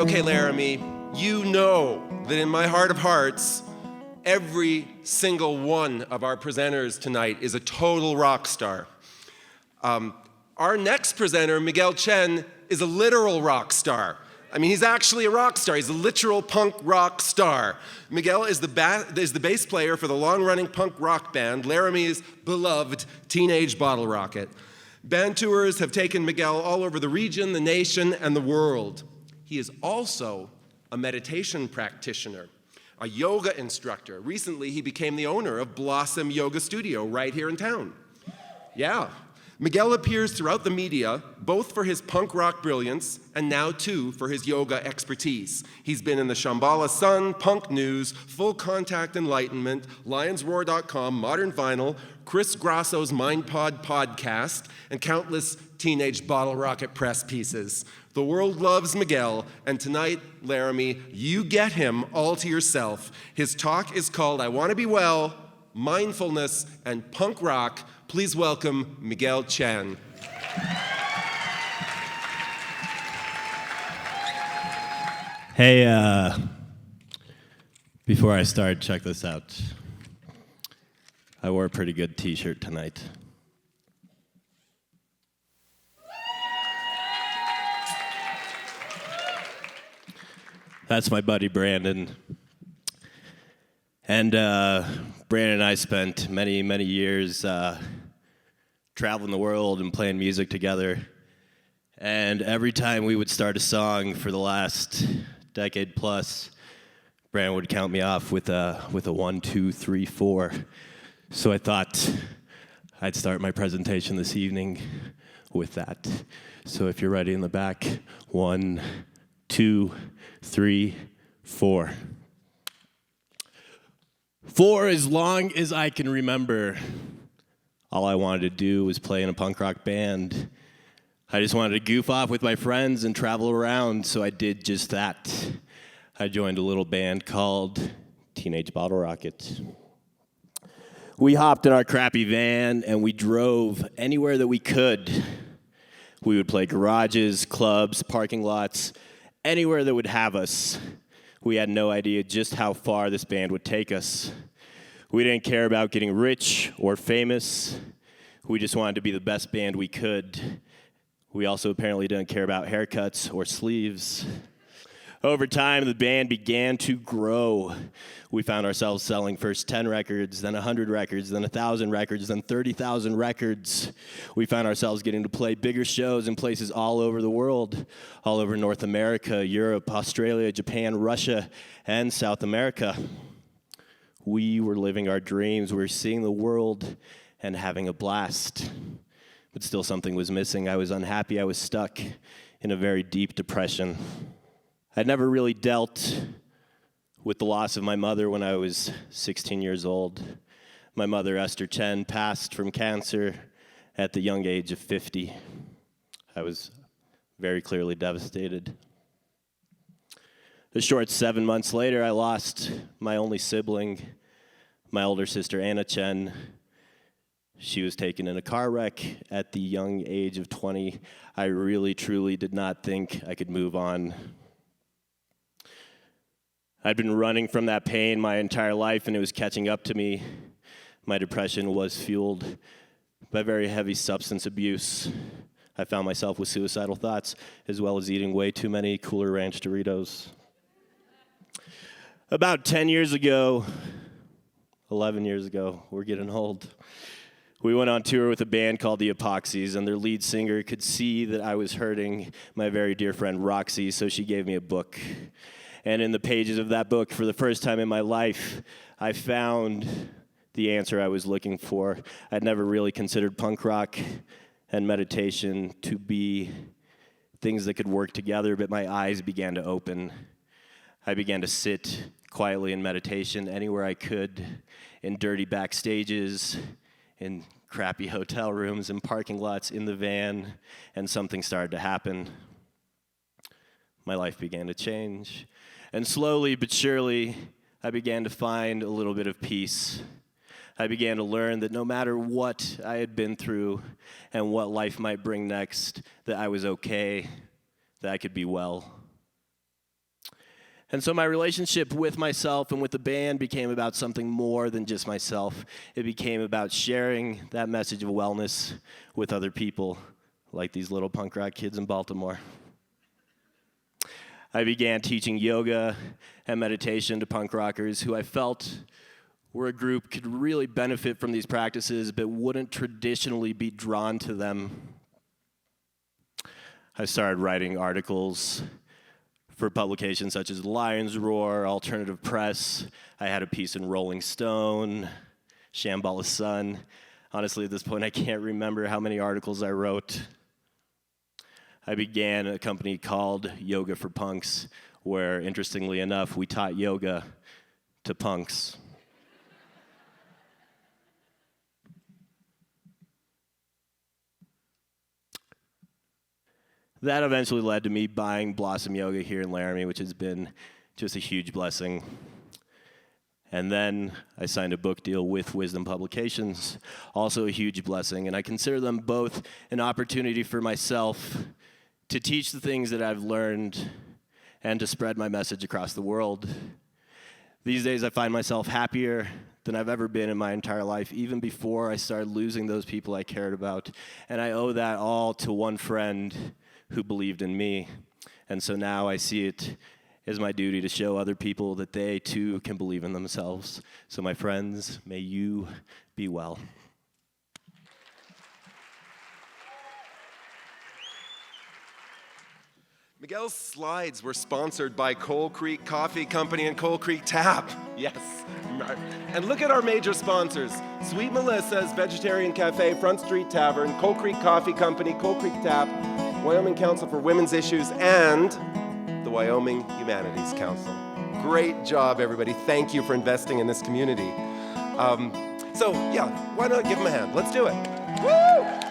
Okay, Laramie, you know that in my heart of hearts, every single one of our presenters tonight is a total rock star. Our next presenter, Miguel Chen, is a literal rock star. I mean, he's actually a rock star. He's a literal punk rock star. Miguel is the bass player for the long-running punk rock band, Laramie's beloved Teenage Bottlerocket. Band tours have taken Miguel all over the region, the nation, and the world. He is also a meditation practitioner, a yoga instructor. Recently, he became the owner of Blossom Yoga Studio right here in town. Yeah. Miguel appears throughout the media, both for his punk rock brilliance and now, too, for his yoga expertise. He's been in the Shambhala Sun, PunkNews, Full Contact Enlightenment, LionsRoar.com, Modern Vinyl, Chris Grosso's MindPod podcast, and countless Teenage Bottlerocket press pieces. The world loves Miguel, and tonight, Laramie, you get him all to yourself. His talk is called I Want to Be Well, Mindfulness, and Punk Rock. Please welcome Miguel Chen. Hey, before I start, check this out. I wore a pretty good t-shirt tonight. That's my buddy Brandon. And Brandon and I spent many, many years traveling the world and playing music together. And every time we would start a song for the last decade plus, Brandon would count me off with a 1, 2, 3, 4. So I thought I'd start my presentation this evening with that. So if you're ready in the back, 1, 2, 3, 4. For as long as I can remember, all I wanted to do was play in a punk rock band. I just wanted to goof off with my friends and travel around, so I did just that. I joined a little band called Teenage Bottlerocket. We hopped in our crappy van and we drove anywhere that we could. We would play garages, clubs, parking lots, anywhere that would have us. We had no idea just how far this band would take us. We didn't care about getting rich or famous. We just wanted to be the best band we could. We also apparently didn't care about haircuts or sleeves. Over time, the band began to grow. We found ourselves selling first 10 records, then 100 records, then 1,000 records, then 30,000 records. We found ourselves getting to play bigger shows in places all over the world, all over North America, Europe, Australia, Japan, Russia, and South America. We were living our dreams. We were seeing the world and having a blast. But still something was missing. I was unhappy. I was stuck in a very deep depression. I'd never really dealt with the loss of my mother when I was 16 years old. My mother, Esther Chen, passed from cancer at the young age of 50. I was very clearly devastated. A short 7 months later, I lost my only sibling, my older sister, Anna Chen. She was taken in a car wreck at the young age of 20. I really, truly did not think I could move on. I'd been running from that pain my entire life, and it was catching up to me. My depression was fueled by very heavy substance abuse. I found myself with suicidal thoughts, as well as eating way too many Cooler Ranch Doritos. About 10 years ago, 11 years ago, we're getting old, we went on tour with a band called the Epoxies, and their lead singer could see that I was hurting my very dear friend Roxy, so she gave me a book. And in the pages of that book, for the first time in my life, I found the answer I was looking for. I'd never really considered punk rock and meditation to be things that could work together, but my eyes began to open. I began to sit quietly in meditation anywhere I could, in dirty backstages, in crappy hotel rooms, in parking lots, in the van, and something started to happen. My life began to change. And slowly but surely, I began to find a little bit of peace. I began to learn that no matter what I had been through and what life might bring next, that I was okay, that I could be well. And so my relationship with myself and with the band became about something more than just myself. It became about sharing that message of wellness with other people, like these little punk rock kids in Baltimore. I began teaching yoga and meditation to punk rockers who I felt were a group could really benefit from these practices but wouldn't traditionally be drawn to them. I started writing articles for publications such as Lion's Roar, Alternative Press. I had a piece in Rolling Stone, Shambhala Sun. Honestly, at this point, I can't remember how many articles I wrote. I began a company called Yoga for Punks, where, interestingly enough, we taught yoga to punks. That eventually led to me buying Blossom Yoga here in Laramie, which has been just a huge blessing. And then I signed a book deal with Wisdom Publications, also a huge blessing. And I consider them both an opportunity for myself to teach the things that I've learned and to spread my message across the world. These days I find myself happier than I've ever been in my entire life, even before I started losing those people I cared about. And I owe that all to one friend who believed in me. And so now I see it as my duty to show other people that they too can believe in themselves. So my friends, may you be well. Miguel's slides were sponsored by Coal Creek Coffee Company and Coal Creek Tap. Yes. And look at our major sponsors. Sweet Melissa's Vegetarian Cafe, Front Street Tavern, Coal Creek Coffee Company, Coal Creek Tap, Wyoming Council for Women's Issues, and the Wyoming Humanities Council. Great job, everybody. Thank you for investing in this community. So, yeah, why not give them a hand? Let's do it. Woo!